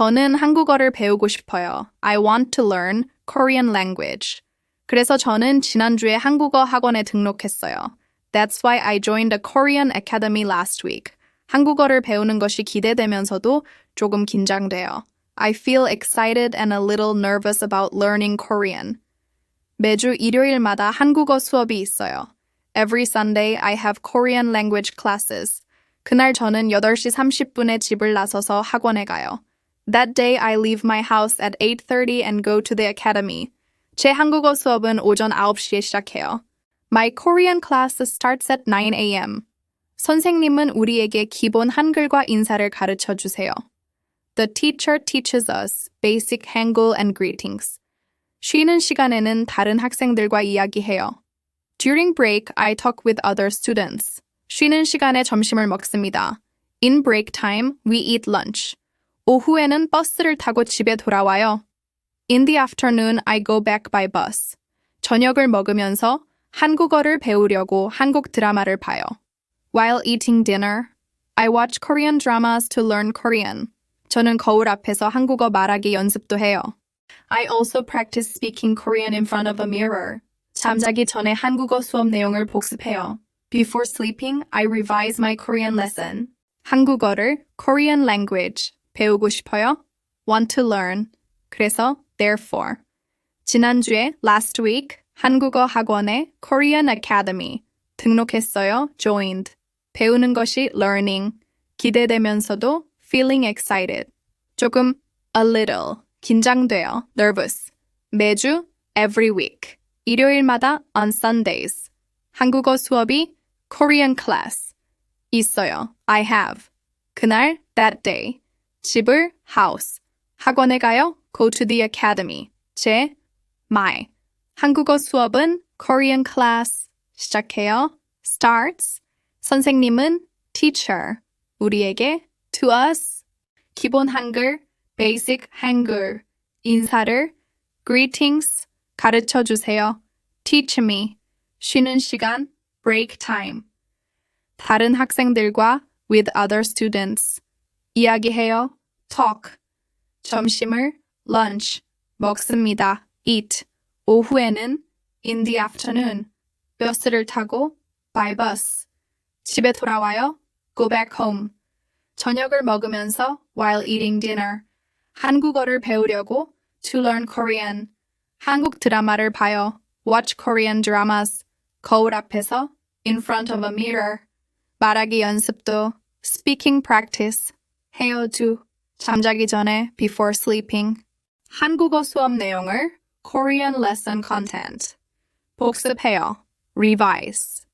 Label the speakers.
Speaker 1: 저는 한국어를 배우고 싶어요. I want to learn Korean language. 그래서 저는 지난주에 한국어 학원에 등록했어요. That's why I joined a Korean academy last week. 한국어를 배우는 것이 기대되면서도 조금 긴장돼요. I feel excited and a little nervous about learning Korean. 매주 일요일마다 한국어 수업이 있어요. Every Sunday I have Korean language classes. 그날 저는 8시 30분에 집을 나서서 학원에 가요. That day I leave my house at 8:30 and go to the academy. 제 한국어 수업은 오전 9시에 시작해요. My Korean class starts at 9 a.m. 선생님은 우리에게 기본 한글과 인사를 가르쳐 주세요. The teacher teaches us basic Hangul and greetings. 쉬는 시간에는 다른 학생들과 이야기해요. During break, I talk with other students. 쉬는 시간에 점심을 먹습니다. In break time, we eat lunch. 오후에는 버스를 타고 집에 돌아와요. In the afternoon, I go back by bus. 저녁을 먹으면서 한국어를 배우려고 한국 드라마를 봐요. While eating dinner, I watch Korean dramas to learn Korean. 저는 거울 앞에서 한국어 말하기 연습도 해요. I also practice speaking Korean in front of a mirror. 잠자기 전에 한국어 수업 내용을 복습해요. Before sleeping, I revise my Korean lesson. 한국어를 Korean language 배우고 싶어요? Want to learn. 그래서 therefore. 지난주에 last week 한국어 학원에 Korean Academy 등록했어요. joined. 배우는 것이 learning. 기대되면서도 feeling excited. 조금 a little. 긴장돼요. nervous. 매주 every week. 일요일마다 on Sundays. 한국어 수업이 Korean class. 있어요. I have. 그날 that day. 집을 house. 학원에 가요. go to the academy. 제 my. 한국어 수업은 Korean class. 시작해요. starts. 선생님은 teacher. 우리에게 to us. 기본 한글 basic 한글. 인사를 greetings. 가르쳐 주세요. teach me. 쉬는 시간 break time. 다른 학생들과 with other students. 이야기해요. talk. 점심을 lunch. 먹습니다. eat. 오후에는 in the afternoon. 버스를 타고 by bus. 집에 돌아와요. go back home. 저녁을 먹으면서 while eating dinner. 한국어를 배우려고 to learn Korean. 한국 드라마를 봐요. watch Korean dramas. 거울 앞에서 in front of a mirror. 말하기 연습도 speaking practice. 해요 do. 잠자기 전에 before sleeping. 한국어 수업 내용을 Korean lesson content. 복습해요. revise.